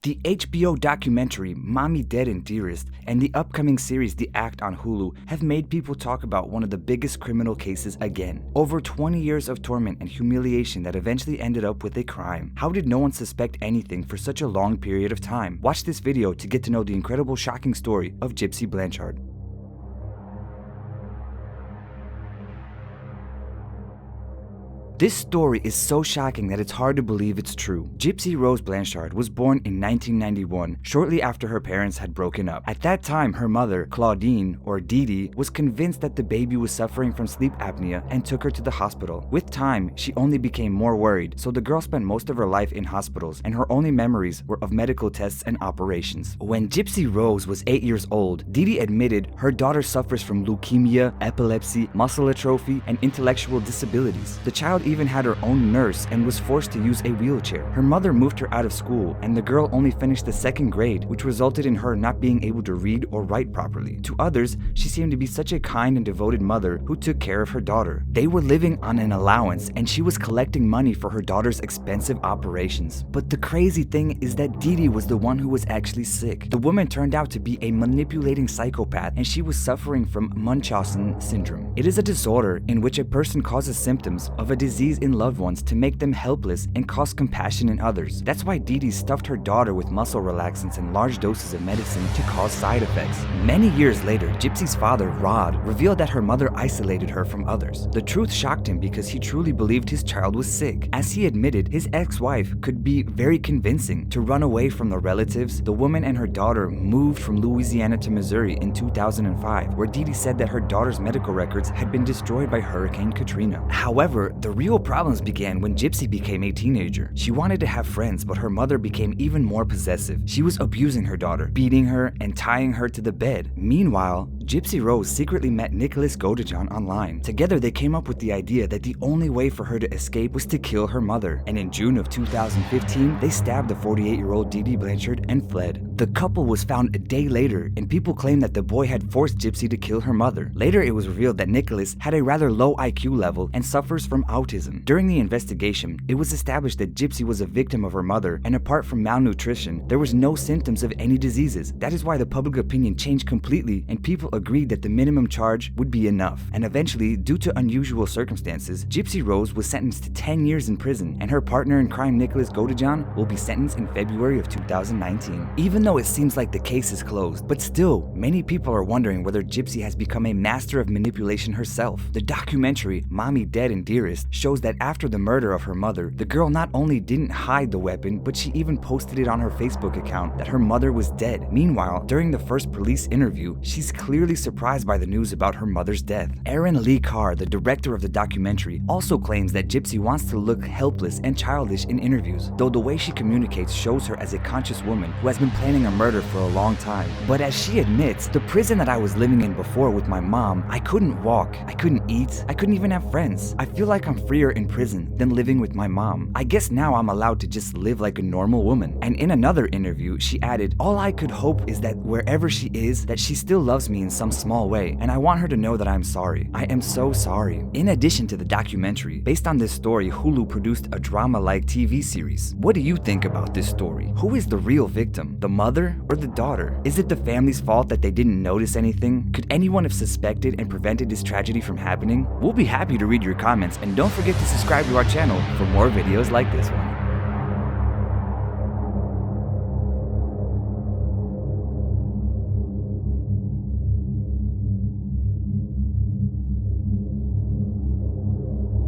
The HBO documentary Mommy Dead and Dearest and the upcoming series The Act on Hulu have made people talk about one of the biggest criminal cases again. Over 20 years of torment and humiliation that eventually ended up with a crime. How did no one suspect anything for such a long period of time? Watch this video to get to know the incredible, shocking story of Gypsy Blanchard. This story is so shocking that it's hard to believe it's true. Gypsy Rose Blanchard was born in 1991, shortly after her parents had broken up. At that time, her mother, Claudine, or Dee Dee, was convinced that the baby was suffering from sleep apnea and took her to the hospital. With time, she only became more worried, so the girl spent most of her life in hospitals, and her only memories were of medical tests and operations. When Gypsy Rose was 8 years old, Dee Dee admitted her daughter suffers from leukemia, epilepsy, muscle atrophy, and intellectual disabilities. The child even had her own nurse and was forced to use a wheelchair. Her mother moved her out of school, and the girl only finished the 2nd grade, which resulted in her not being able to read or write properly. To others, she seemed to be such a kind and devoted mother who took care of her daughter. They were living on an allowance, and she was collecting money for her daughter's expensive operations. But the crazy thing is that Dee Dee was the one who was actually sick. The woman turned out to be a manipulating psychopath, and she was suffering from Munchausen syndrome. It is a disorder in which a person causes symptoms of a disease in loved ones to make them helpless and cause compassion in others. That's why Dee Dee stuffed her daughter with muscle relaxants and large doses of medicine to cause side effects. Many years later, Gypsy's father, Rod, revealed that her mother isolated her from others. The truth shocked him because he truly believed his child was sick. As he admitted, his ex-wife could be very convincing. To run away from the relatives, the woman and her daughter moved from Louisiana to Missouri in 2005, where Dee Dee said that her daughter's medical records had been destroyed by Hurricane Katrina. However, the real problems began when Gypsy became a teenager. She wanted to have friends, but her mother became even more possessive. She was abusing her daughter, beating her, and tying her to the bed. Meanwhile, Gypsy Rose secretly met Nicholas Godejohn online. Together, they came up with the idea that the only way for her to escape was to kill her mother. And in June of 2015, they stabbed the 48-year-old Dee Dee Blanchard and fled. The couple was found a day later, and people claimed that the boy had forced Gypsy to kill her mother. Later, it was revealed that Nicholas had a rather low IQ level and suffers from autism. During the investigation, it was established that Gypsy was a victim of her mother, and apart from malnutrition, there was no symptoms of any diseases. That is why the public opinion changed completely, and people agreed that the minimum charge would be enough. And eventually, due to unusual circumstances, Gypsy Rose was sentenced to 10 years in prison, and her partner in crime, Nicholas Godejohn, will be sentenced in February of 2019. Even though it seems like the case is closed, but still, many people are wondering whether Gypsy has become a master of manipulation herself. The documentary Mommy Dead and Dearest shows that after the murder of her mother, the girl not only didn't hide the weapon, but she even posted it on her Facebook account that her mother was dead. Meanwhile, during the first police interview, she's clearly surprised by the news about her mother's death. Aaron Lee Carr, the director of the documentary, also claims that Gypsy wants to look helpless and childish in interviews, though the way she communicates shows her as a conscious woman who has been planning a murder for a long time. But as she admits, the prison that I was living in before with my mom, I couldn't walk, I couldn't eat, I couldn't even have friends. I feel like I'm freer in prison than living with my mom. I guess now I'm allowed to just live like a normal woman. And in another interview, she added, all I could hope is that wherever she is, that she still loves me in some small way, and I want her to know that I'm sorry. I am so sorry. In addition to the documentary, based on this story, Hulu produced a drama-like TV series. What do you think about this story? Who is the real victim? The mother or the daughter? Is it the family's fault that they didn't notice anything? Could anyone have suspected and prevented this tragedy from happening? We'll be happy to read your comments, and don't forget to subscribe to our channel for more videos like this one.